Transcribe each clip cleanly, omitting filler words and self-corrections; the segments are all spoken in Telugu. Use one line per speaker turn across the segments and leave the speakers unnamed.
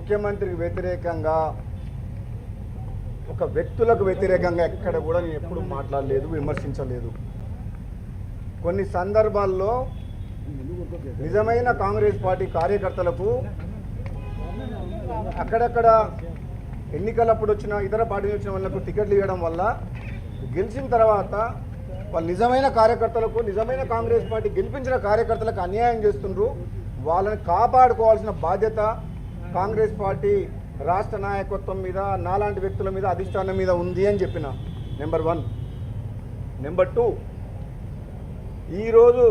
ముఖ్యమంత్రికి వ్యతిరేకంగా ఒక వ్యక్తులకు వ్యతిరేకంగా ఎక్కడ కూడా నేను ఎప్పుడు మాట్లాడలేదు, విమర్శించలేదు. కొన్ని సందర్భాల్లో నిజమైన కాంగ్రెస్ పార్టీ కార్యకర్తలకు అక్కడక్కడ ఎన్నికలప్పుడు వచ్చిన ఇతర పార్టీలు వచ్చిన వాళ్ళకు టికెట్లు ఇవ్వడం వల్ల గెలిచిన తర్వాత వాళ్ళు నిజమైన కార్యకర్తలకు, నిజమైన కాంగ్రెస్ పార్టీ గెలిపించిన కార్యకర్తలకు అన్యాయం చేస్తుండ్రు. వాళ్ళని కాపాడుకోవాల్సిన బాధ్యత కాంగ్రెస్ పార్టీ రాష్ట్ర నాయకత్వం మీద, నాలాంటి వ్యక్తుల మీద, అధిష్టానం మీద ఉంది అని చెప్పిన. నెంబర్ 1. నెంబర్ 2, ఈరోజు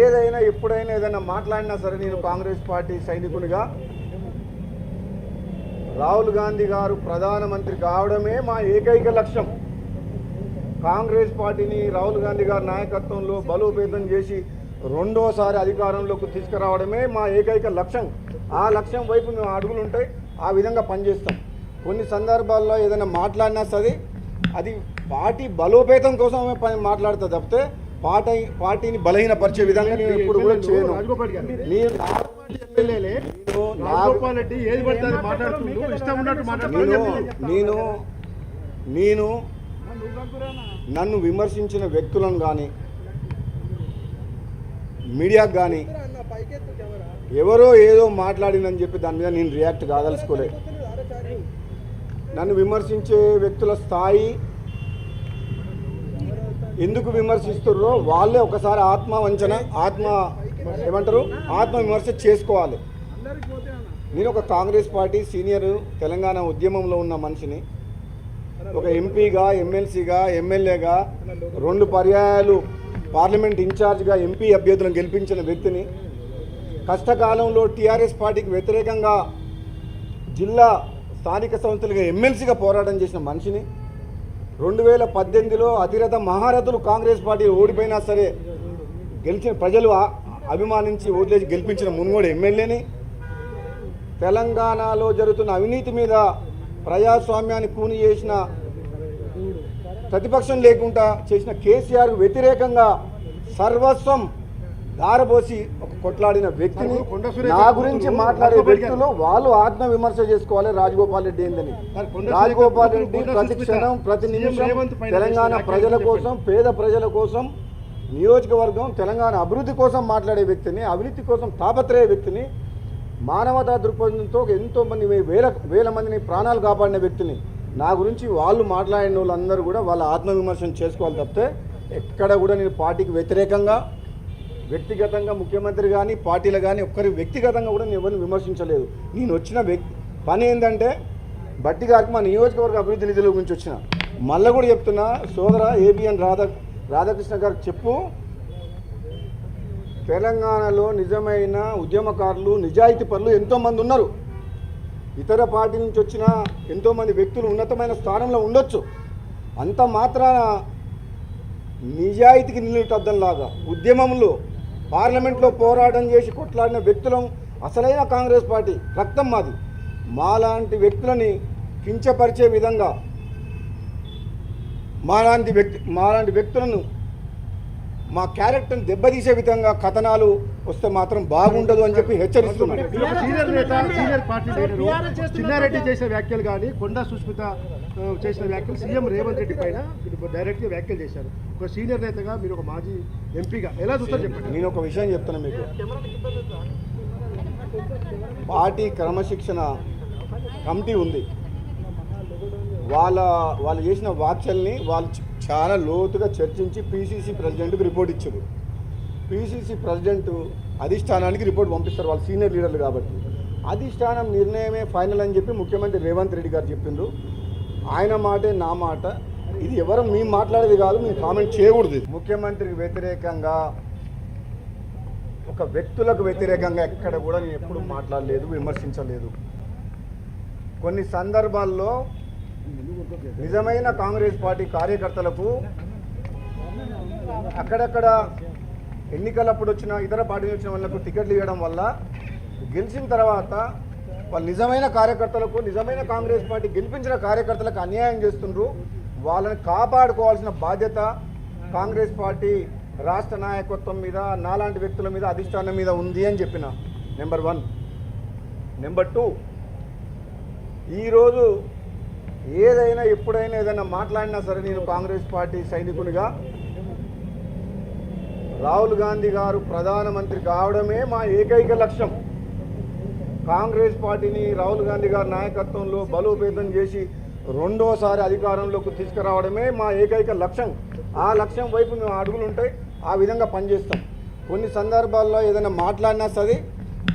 ఏదైనా ఎప్పుడైనా ఏదైనా మాట్లాడినా సరే నేను కాంగ్రెస్ పార్టీ సైనికునిగా రాహుల్ గాంధీ గారు ప్రధానమంత్రి కావడమే మా ఏకైక లక్ష్యం. కాంగ్రెస్ పార్టీని రాహుల్ గాంధీ గారి నాయకత్వంలో బలోపేతం చేసి రెండోసారి అధికారంలోకి తీసుకురావడమే మా ఏకైక లక్ష్యం. ఆ లక్ష్యం వైపు మేము అడుగులు ఉంటాయి, ఆ విధంగా పనిచేస్తాం. కొన్ని సందర్భాల్లో ఏదైనా మాట్లాడినా సరే అది పార్టీ బలోపేతం కోసమే మాట్లాడుతుంది తప్పితే పార్టీని బలహీనపరిచే విధంగా నేను ఎప్పుడు కూడా చేయను. నేను నన్ను విమర్శించిన వ్యక్తులను కానీ, మీడియాకు కానీ ఎవరో ఏదో మాట్లాడిందని చెప్పి దాని మీద నేను రియాక్ట్ కాదలుచుకోలేదు. నన్ను విమర్శించే వ్యక్తుల స్థాయి, ఎందుకు విమర్శిస్తున్నారో వాళ్ళే ఒకసారి ఆత్మ విమర్శ చేసుకోవాలి. నేను ఒక కాంగ్రెస్ పార్టీ సీనియర్ తెలంగాణ ఉద్యమంలో ఉన్న మనిషిని, ఒక ఎంపీగా, ఎమ్మెల్సీగా, ఎమ్మెల్యేగా 2 పర్యాయాలు పార్లమెంట్ ఇన్ఛార్జ్గా ఎంపీ అభ్యర్థులను గెలిపించిన వ్యక్తిని, కష్టకాలంలో టీఆర్ఎస్ పార్టీకి వ్యతిరేకంగా జిల్లా స్థానిక సంస్థలుగా ఎమ్మెల్సీగా పోరాటం చేసిన మనిషిని, 2018లో అతిరథ మహారథులు కాంగ్రెస్ పార్టీ ఓడిపోయినా సరే గెలిచిన ప్రజలు అభిమానించి ఓట్లేసి గెలిపించిన మునుగోడు ఎమ్మెల్యేని, తెలంగాణలో జరుగుతున్న అవినీతి మీద ప్రజాస్వామ్యాన్ని కూని చేసిన, ప్రతిపక్షం లేకుండా చేసిన కేసీఆర్కు వ్యతిరేకంగా సర్వస్వం దారబోసి ఒక కొట్లాడిన వ్యక్తిని, నా గురించి మాట్లాడే వ్యక్తులు వాళ్ళు ఆత్మవిమర్శ చేసుకోవాలి. రాజగోపాల్ రెడ్డి ఏందని, రాజగోపాల్ రెడ్డి ప్రతి క్షణం, ప్రతి నిమిషం తెలంగాణ ప్రజల కోసం, పేద ప్రజల కోసం, నియోజకవర్గం తెలంగాణ అభివృద్ధి కోసం మాట్లాడే వ్యక్తిని, అవినీతి కోసం తాపత్రయ వ్యక్తిని, మానవతా దృక్పథంతో ఎంతోమంది వేల మందిని ప్రాణాలు కాపాడిన వ్యక్తిని, నా గురించి వాళ్ళు మాట్లాడిన వాళ్ళందరూ కూడా వాళ్ళ ఆత్మవిమర్శన చేసుకోవాలి తప్పితే ఎక్కడ కూడా నేను పార్టీకి వ్యతిరేకంగా, వ్యక్తిగతంగా ముఖ్యమంత్రి కానీ, పార్టీలు కానీ ఒక్కరి వ్యక్తిగతంగా కూడా నేను ఎవరిని విమర్శించలేదు. నేను వచ్చిన పని ఏంటంటే బట్టి గారికి మా నియోజకవర్గ అభివృద్ధి నిధుల గురించి వచ్చిన. మళ్ళీ కూడా చెప్తున్నా, సోదర ఏబిఎన్ రాధాకృష్ణ గారికి చెప్పు, తెలంగాణలో నిజమైన ఉద్యమకారులు, నిజాయితీ పరులు ఎంతోమంది ఉన్నారు. ఇతర పార్టీ నుంచి వచ్చిన ఎంతోమంది వ్యక్తులు ఉన్నతమైన స్థానంలో ఉండొచ్చు. అంత మాత్రాన నిజాయితీకి నిలుటద్దంలాగా ఉద్యమంలో పార్లమెంట్లో పోరాటం చేసి కొట్లాడిన వ్యక్తులం అసలైన కాంగ్రెస్ పార్టీ రక్తం మాది. మాలాంటి వ్యక్తులని కించపరిచే విధంగా, మాలాంటి వ్యక్తులను మా క్యారెక్టర్ని దెబ్బతీసే విధంగా కథనాలు వస్తే మాత్రం బాగుండదు అని చెప్పి హెచ్చరిస్తున్నారు.
చిన్నారెడ్డి చేసిన వ్యాఖ్యలు కానీ, కొండా సుస్మిత చేసిన వ్యాఖ్యలు సీఎం రేవంత్ రెడ్డి పైన డైరెక్ట్గా వ్యాఖ్యలు చేశారు. ఒక సీనియర్ నేతగా, మీరు ఒక మాజీ ఎంపీగా ఎలా చూస్తారు చెప్పండి.
నేను ఒక విషయం చెప్తాను మీకు. పార్టీ క్రమశిక్షణ కమిటీ ఉంది. వాళ్ళు చేసిన వ్యాఖ్యల్ని వాళ్ళు చాలా లోతుగా చర్చించి పీసీసీ ప్రెసిడెంట్కి రిపోర్ట్ ఇచ్చారు. పీసీసీ ప్రెసిడెంట్ అధిష్టానానికి రిపోర్ట్ పంపిస్తారు, వాళ్ళు సీనియర్ లీడర్లు కాబట్టి. అధిష్టానం నిర్ణయమే ఫైనల్ అని చెప్పి ముఖ్యమంత్రి రేవంత్ రెడ్డి గారు చెప్పిండ్రు. ఆయన మాటే నా మాట. ఇది ఎవరు మేము మాట్లాడేది కాదు, మేము కామెంట్ చేయకూడదు. ముఖ్యమంత్రికి వ్యతిరేకంగా ఒక వ్యక్తులకు వ్యతిరేకంగా ఎక్కడ కూడా నేను ఎప్పుడు మాట్లాడలేదు, విమర్శించలేదు. కొన్ని సందర్భాల్లో నిజమైన కాంగ్రెస్ పార్టీ కార్యకర్తలకు అక్కడక్కడ ఎన్నికలప్పుడు వచ్చిన ఇతర పార్టీలు వచ్చిన వాళ్ళకు టికెట్లు ఇవ్వడం వల్ల గెలిచిన తర్వాత వాళ్ళు నిజమైన కార్యకర్తలకు, నిజమైన కాంగ్రెస్ పార్టీ గెలిపించిన కార్యకర్తలకు అన్యాయం చేస్తుండ్రు. వాళ్ళని కాపాడుకోవాల్సిన బాధ్యత కాంగ్రెస్ పార్టీ రాష్ట్ర నాయకత్వం మీద, నాలాంటి వ్యక్తుల మీద, అధిష్టానం మీద ఉంది అని చెప్పిన. నెంబర్ 1. నెంబర్ 2, ఈరోజు ఏదైనా ఎప్పుడైనా ఏదైనా మాట్లాడినా సరే నేను కాంగ్రెస్ పార్టీ సైనికునిగా రాహుల్ గాంధీ గారు ప్రధానమంత్రి కావడమే మా ఏకైక లక్ష్యం. కాంగ్రెస్ పార్టీని రాహుల్ గాంధీ గారి నాయకత్వంలో బలోపేతం చేసి రెండోసారి అధికారంలోకి తీసుకురావడమే మా ఏకైక లక్ష్యం. ఆ లక్ష్యం వైపు మేము అడుగులు ఉంటాయి, ఆ విధంగా పనిచేస్తాం. కొన్ని సందర్భాల్లో ఏదైనా మాట్లాడినా సరే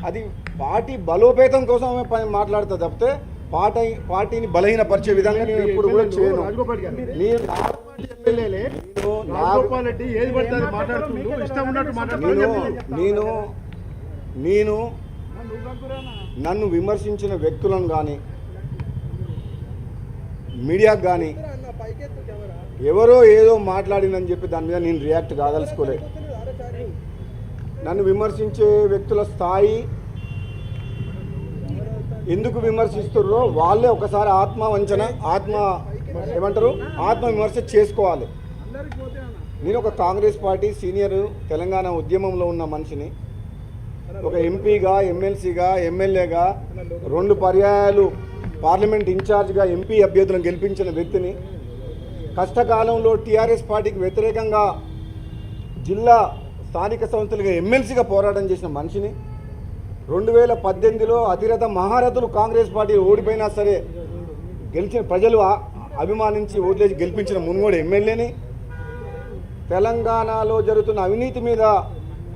అది పార్టీ బలోపేతం కోసమే మాట్లాడుతుంది తప్పితే పార్టీని బలహీనపరిచే విధంగా నేను ఎప్పుడు కూడా చేయను. మీరు
ఎమ్మెల్యేలే రాజగోపాల్ రెడ్డి ఏది పడితే అది మాట్లాడుతుంటూ ఇష్టం ఉన్నట్టు
నేను నన్ను విమర్శించిన వ్యక్తులను కానీ మీడియాకు కానీ ఎవరో ఏదో మాట్లాడిందని చెప్పి దాని మీద నేను రియాక్ట్ కాదలుచుకోలేదు. నన్ను విమర్శించే వ్యక్తుల స్థాయి ఎందుకు విమర్శిస్తున్నారో వాళ్ళే ఒకసారి ఆత్మ విమర్శ చేసుకోవాలి. నేను ఒక కాంగ్రెస్ పార్టీ సీనియర్ తెలంగాణ ఉద్యమంలో ఉన్న మనిషిని, ఒక ఎంపీగా, ఎమ్మెల్సీగా, ఎమ్మెల్యేగా 2 పర్యాయాలు పార్లమెంట్ ఇన్ఛార్జ్గా ఎంపీ అభ్యర్థులను గెలిపించిన వ్యక్తిని, కష్టకాలంలో టీఆర్ఎస్ పార్టీకి వ్యతిరేకంగా జిల్లా స్థానిక సంస్థలుగా ఎమ్మెల్సీగా పోరాటం చేసిన మనిషిని, 2018లో అతిరథ మహారథులు కాంగ్రెస్ పార్టీ ఓడిపోయినా సరే గెలిచిన ప్రజలు అభిమానించి ఓట్లేసి గెలిపించిన మునుగోడు ఎమ్మెల్యేని, తెలంగాణలో జరుగుతున్న అవినీతి మీద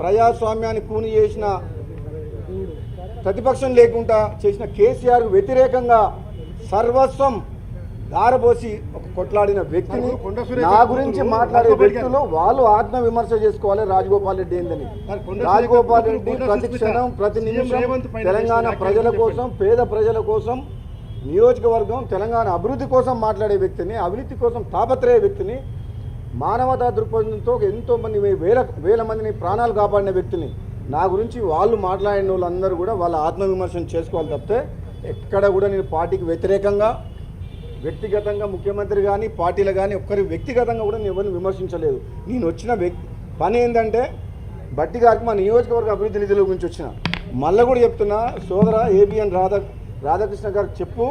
ప్రజాస్వామ్యాన్ని కూని చేసిన, ప్రతిపక్షం లేకుండా చేసిన కేసీఆర్ వ్యతిరేకంగా సర్వస్వం దారబోసి ఒక కొట్లాడిన వ్యక్తిని, నా గురించి మాట్లాడే వ్యక్తులు వాళ్ళు ఆత్మ విమర్శ చేసుకోవాలి. రాజగోపాల్ రెడ్డి ఏందని, రాజగోపాల్ రెడ్డి ప్రతి క్షణం ప్రతి నిమిషం తెలంగాణ ప్రజల కోసం, పేద ప్రజల కోసం, నియోజకవర్గం తెలంగాణ అభివృద్ధి కోసం మాట్లాడే వ్యక్తిని, అవినీతి కోసం తాపత్రయ వ్యక్తిని, మానవతా దృక్పథంతో ఎంతోమంది వేల మందిని ప్రాణాలు కాపాడిన వ్యక్తిని, నా గురించి వాళ్ళు మాట్లాడిన వాళ్ళందరూ కూడా వాళ్ళ ఆత్మవిమర్శన చేసుకోవాలి తప్పితే ఎక్కడ కూడా నేను పార్టీకి వ్యతిరేకంగా వ్యక్తిగతంగా ముఖ్యమంత్రి కానీ పార్టీలు కానీ ఒక్కరి వ్యక్తిగతంగా కూడా నేను ఎవరిని విమర్శించలేదు. నేను వచ్చిన పని ఏంటంటే బట్టి గారికి మా నియోజకవర్గ అభివృద్ధి నిధుల గురించి వచ్చిన. మళ్ళీ కూడా చెప్తున్నా, సోదర ఏబిఎన్ రాధాకృష్ణ గారికి చెప్పు,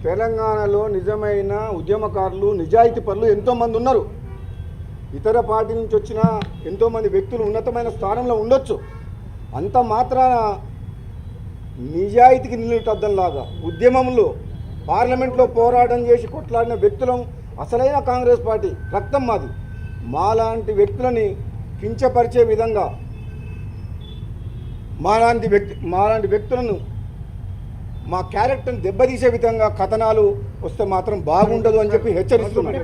తెలంగాణలో నిజమైన ఉద్యమకారులు, నిజాయితీ పరులు ఎంతోమంది ఉన్నారు. ఇతర పార్టీ నుంచి వచ్చిన ఎంతోమంది వ్యక్తులు ఉన్నతమైన స్థానంలో ఉండొచ్చు. అంత మాత్రాన నిజాయితీకి నిలుటద్దంలాగా ఉద్యమంలో పార్లమెంట్లో పోరాటం చేసి కొట్లాడిన వ్యక్తులం అసలైన కాంగ్రెస్ పార్టీ రక్తం మాది. మాలాంటి వ్యక్తులని కించపరిచే విధంగా మాలాంటి వ్యక్తులను మా క్యారెక్టర్ని దెబ్బతీసే విధంగా కథనాలు వస్తే మాత్రం బాగుండదు అని చెప్పి హెచ్చరిస్తున్నాను.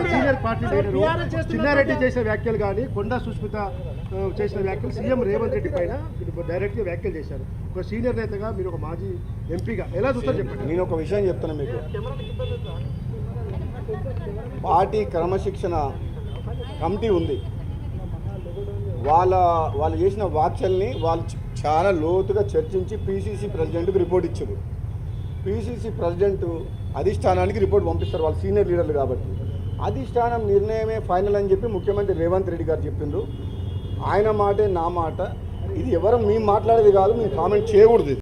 సీనియర్ పార్టీ లీడరు చిన్నారెడ్డి చేసిన వ్యాఖ్యలు కానీ, కొండా సుస్మిత చేసిన వ్యాఖ్యలు సీఎం రేవంత్ రెడ్డి పైన డైరెక్ట్గా వ్యాఖ్యలు చేశారు. ఒక సీనియర్ నేతగా, మీరు ఒక మాజీ ఎంపీగా ఎలా చూస్తారు చెప్పండి.
నేను ఒక విషయం చెప్తాను మీకు. పార్టీ క్రమశిక్షణ కమిటీ ఉంది. వాళ్ళు చేసిన వ్యాఖ్యల్ని వాళ్ళు చాలా లోతుగా చర్చించి పీసీసీ ప్రెసిడెంట్కి రిపోర్ట్ ఇచ్చారు. పీసీసీ ప్రెసిడెంట్ అధిష్టానానికి రిపోర్ట్ పంపిస్తారు, వాళ్ళు సీనియర్ లీడర్లు కాబట్టి. అధిష్టానం నిర్ణయమే ఫైనల్ అని చెప్పి ముఖ్యమంత్రి రేవంత్ రెడ్డి గారు చెప్పిండ్రు. ఆయన మాటే నా మాట. ఇది ఎవరు మేము మాట్లాడేది కాదు, మేము కామెంట్ చేయకూడదు.